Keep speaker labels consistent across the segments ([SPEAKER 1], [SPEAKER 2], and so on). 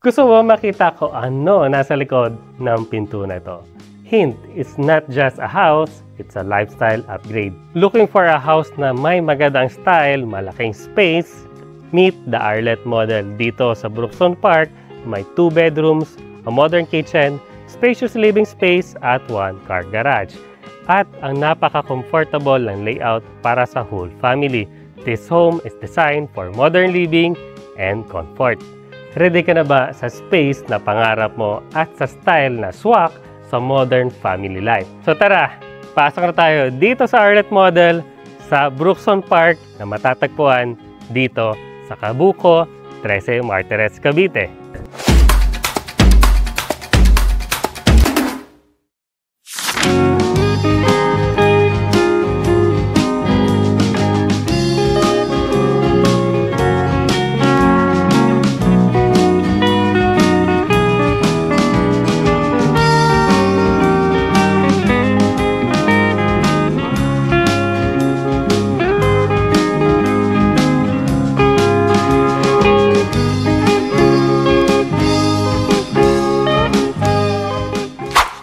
[SPEAKER 1] Gusto mo makita ko ano nasa likod ng pinto na ito? Hint, it's not just a house, it's a lifestyle upgrade. Looking for a house na may magandang style, malaking space? Meet the Arlet model. Dito sa Brookstone Park, may 2 bedrooms, a modern kitchen, spacious living space at 1 car garage. At ang napaka-comfortable ng layout para sa whole family. This home is designed for modern living and comfort. Ready ka na ba sa space na pangarap mo at sa style na swak sa modern family life? So tara, pasok na tayo dito sa Arlet Model sa Brookstone Park na matatagpuan dito sa Cabuco, 13 Martires, Cavite.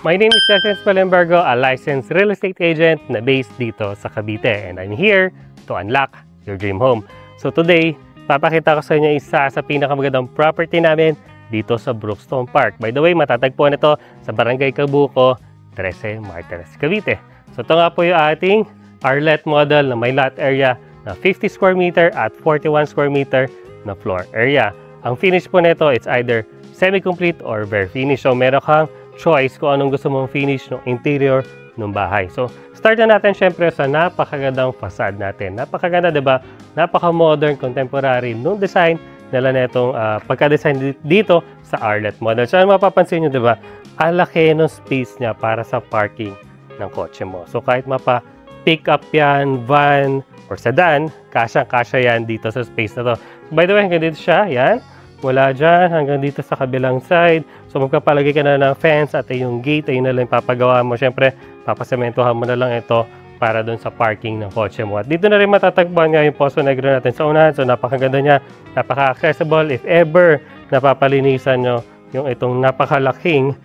[SPEAKER 1] My name is Cesar Palembergo, a licensed real estate agent na based dito sa Cavite, and I'm here to unlock your dream home. So today, papakita ko sa inyo isa sa pinakamagandang property namin dito sa Brookstone Park. By the way, matatagpuan ito sa Barangay Cabuco, 13 Martires, Cavite. So ito nga po yung ating Arlet model na may lot area na 50 square meter at 41 square meter na floor area. Ang finish po nito, it's either semi-complete or bare finish. So meron kang choice kung anong gusto mong finish ng interior ng bahay. So, start na natin syempre sa napakagandang facade natin. Napakaganda, diba? Napaka-modern, contemporary nung design nila na itong pagka-design dito sa Arlet model. So, ano mapapansin nyo, diba? Ang laki ng space niya para sa parking ng kotse mo. So, kahit mapa-pick up yan, van, or sedan, kasyang-kasya yan dito sa space na to. By the way, hanggang dito siya, yan. Wala dyan, hanggang dito sa kabilang side. So, magpapalagay ka na ng fence at yung gate, ayun na lang papagawa mo. Siyempre, papasementohan mo na lang ito para doon sa parking ng kotse mo. At dito na rin matatagpuan nga yung Poso Negro natin sa unahan. So, napakaganda niya, napaka-accessible. If ever napapalinisan nyo yung itong napakalaking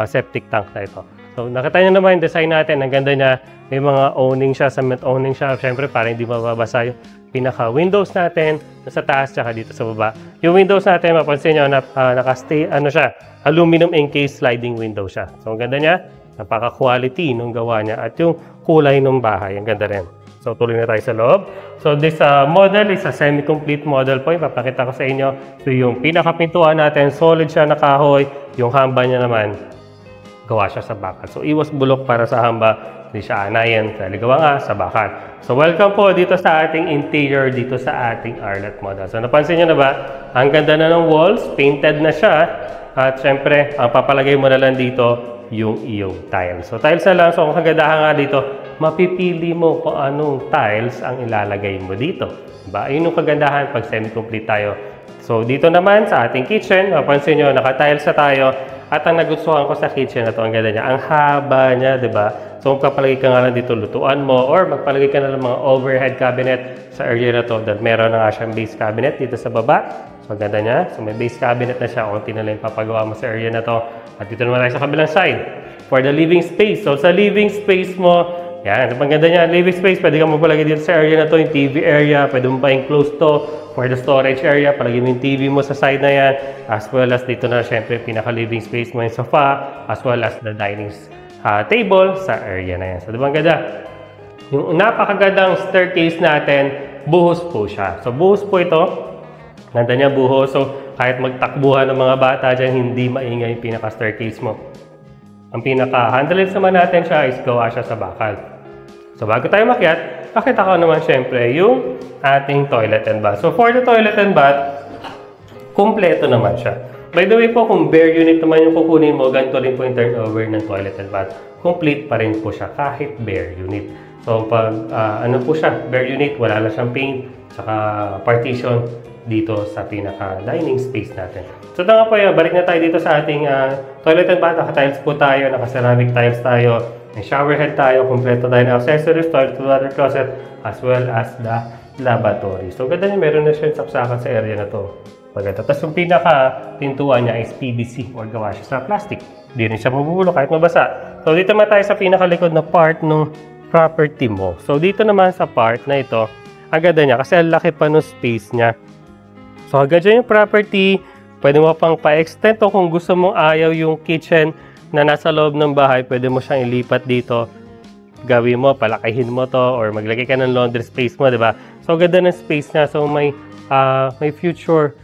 [SPEAKER 1] septic tank na ito. So, nakita nyo naman yung design natin. Ang ganda niya, may mga owning siya, cement owning siya. Siyempre, para hindi mababasa yung pinaka-windows natin sa taas tsaka dito sa baba. Yung windows natin, mapansin nyo, naka-stay, siya, aluminum encased sliding window siya. So, ang ganda niya, napaka-quality nung gawa niya at yung kulay ng bahay, ang ganda rin. So, tuloy na tayo sa loob. So, this model is a semi-complete model po. Ipapakita ko sa inyo. So, yung pinaka-pintuan natin, solid siya na kahoy. Yung hamba niya naman, gawa siya sa bakal. So, iwas bulok para sa hamba. Hindi siya anayan, dahil gawa nga sa bakal. So, welcome po dito sa ating interior, dito sa ating Arlet model. So, napansin nyo na ba? Ang ganda na ng walls, painted na siya. At syempre, ang papalagay mo na lang dito, yung iyong tiles. So, tiles na lang. So, ang kagandahan nga dito, mapipili mo kung anong tiles ang ilalagay mo dito. Diba? Ayun yung kagandahan pag semi-complete tayo. So, dito naman sa ating kitchen, napansin nyo, naka-tiles na tayo. At ang nagustuhan ko sa kitchen na to, ang ganda niya, ang haba niya, di ba? So, magpapalagay ka nga lang dito, lutuan mo, or magpalagay ka na lang mga overhead cabinet sa area na to, dahil meron na nga siyang base cabinet dito sa baba. So, ang ganda niya. So, may base cabinet na siya, kung na lang papagawa mo sa area na to. At dito naman tayo sa kabilang side, for the living space. So, sa living space mo, yan, ang ganda niya, living space, pwede ka magpalagay dito sa area na to, yung TV area, pwede mo pa enclose to, for the storage area, palagay mo yung TV mo sa side na yan, as well as dito na syempre pinaka-living space mo yung sofa, as well as the dining table sa area na yan. So, diba ang ganda? Yung napakagandang staircase natin, buhos po siya. So, buhos po ito. Ganda niya, buhos. So, kahit magtakbuhan ng mga bata dyan, hindi maingay yung pinaka-staircase mo. Ang pinaka-handles naman natin siya is gawa siya sa bakal. So, bago tayo makyat, pakita ko naman syempre yung ating toilet and bath. So, for the toilet and bath, kumpleto naman siya. By the way po, kung bare unit naman yung kukunin mo, ganito rin po yung turnover ng toilet and bath. Complete pa rin po siya kahit bare unit. So, pag ano po siya, bare unit, wala lang siyang paint, saka partition dito sa pinaka-dining space natin. So, ito nga po yun, balik na tayo dito sa ating toilet and bath. Naka-tiles po tayo, naka-ceramic tiles tayo, may shower head tayo, kompleto tayo ng accessories, toilet to water closet, as well as the lavatory. So, ganda niya, meron na siyang saksakan sa area na to. maganda. Tapos yung pinaka-pintuan niya is PVC or gawa siya sa plastic. Hindi rin siya mabubulo kahit mabasa. So dito naman tayo sa pinakalikod na part ng property mo. So dito naman sa part na ito, ang ganda niya kasi ang laki pa ng space niya. So hanggang dyan yung property, pwede mo pang pa-extend to kung gusto mong ayaw yung kitchen na nasa loob ng bahay, pwede mo siyang ilipat dito. Gawin mo, palakihin mo to, or maglagay ka ng laundry space mo, di ba? So ganda ng space niya. So may future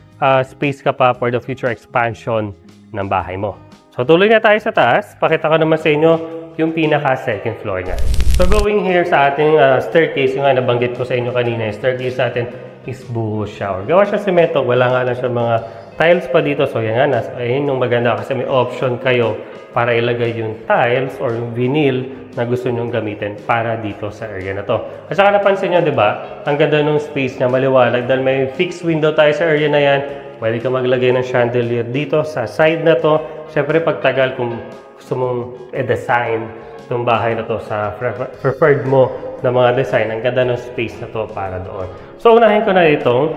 [SPEAKER 1] space ka pa for the future expansion ng bahay mo. So tuloy na tayo sa taas. Pakita ko naman sa inyo yung pinaka second floor niya. So going here sa ating staircase, yung nga nabanggit ko sa inyo kanina, yung staircase natin is buhos siya. Or gawa siya semento, wala nga lang siya mga tiles pa dito. So yan nga, ayun yung maganda kasi may option kayo para ilagay yung tiles or yung vinyl na gusto nyong gamitin para dito sa area na to. At saka napansin nyo, di ba? Ang ganda ng space niya, maliwanag. Dahil may fixed window tayo sa area na yan, pwede ka maglagay ng chandelier dito sa side na to. Siyempre, pagtagal kung gusto mong i-design itong bahay na to sa preferred mo na mga design, ang ganda ng space na to para doon. So, unahin ko na itong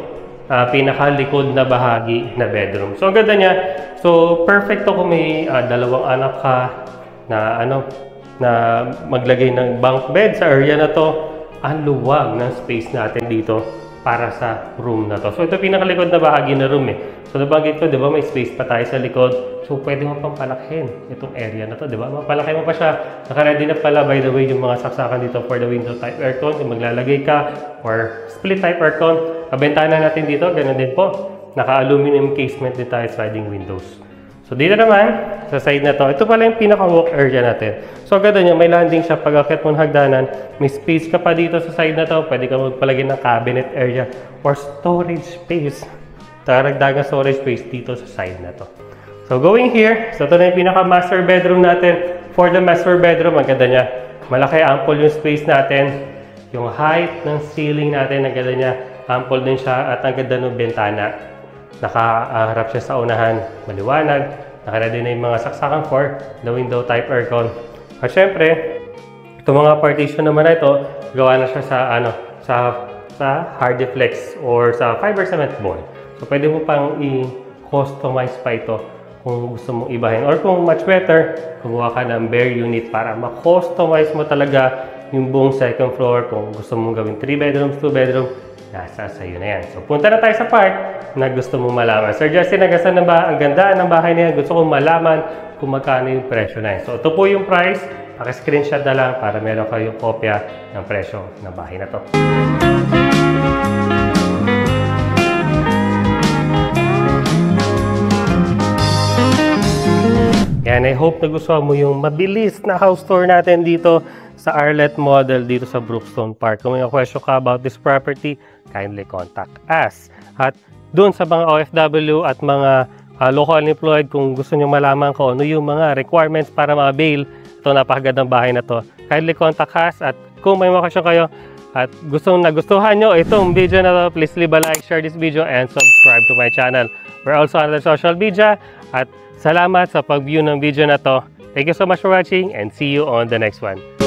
[SPEAKER 1] pinakalikod na bahagi na bedroom. So, ang ganda niya. So, perfect to kung may dalawang anak ka na maglagay ng bunk bed sa area na to. Ang luwag ng space natin dito para sa room na to. So, ito pinakalikod na bahagi na room eh. So, nabanggit ko, di ba, may space pa tayo sa likod. So, pwede mo pang palakihin itong area na to, di ba? Mapalaki mo pa siya. Naka-ready na pala, by the way, yung mga saksakan dito for the window type aircon. Kung maglalagay ka or split type aircon. Kabentahan natin dito, ganun din po. Naka-aluminum casement din tayo, sliding windows. So, dito naman, sa side na to, ito pala yung pinaka-walk area natin. So, ganda niya, may landing siya. Pag akit mo ng hagdanan, may space ka pa dito sa side na to. Pwede ka magpalagay ng cabinet area or storage space. Taragdagang storage space dito sa side na to. So, going here, so ito na yung pinaka-master bedroom natin. For the master bedroom, ang ganda niya. Malaki, ample yung space natin. Yung height ng ceiling natin, ang ganda niya. Ample din siya at ang ganda ng bintana. Nakaharap siya sa unahan, maliwanag. Naka-ready na yung mga saksakan for the window type aircon. At syempre, itong mga partition naman na ito, gawa na siya sa Hardeflex or sa fiber cement ball. So, pwede mo pang i-customize pa ito kung gusto mong ibahin. Or kung much better, kumuha ka ng bare unit para ma-customize mo talaga yung buong second floor. Kung gusto mong gawin 3 bedrooms, 2 bedroom, nasa sa'yo na yan. So, punta na tayo sa part na gusto mong malaman. Sir Justin, nagasan na ba? Ang ganda ng bahay na yan. Gusto kong malaman kung magkano yung presyo na yan. So, ito po yung price. Paki-screenshot na lang para meron kayong kopya ng presyo ng bahay na to. Yan, I hope nagustuhan mo yung mabilis na house tour natin dito sa Arlet Model dito sa Brookstone Park. Kung may question ka about this property, kindly contact us. At doon sa mga OFW at mga local employed, kung gusto nyo malaman ko ano yung mga requirements para ma-avail ito napakagandang bahay na to, kindly contact us. At kung may mga question kayo at nagustuhan nyo itong video na to, please leave a like, share this video, and subscribe to my channel. We're also on the social media. At salamat sa pag-view ng video na to. Thank you so much for watching and see you on the next one.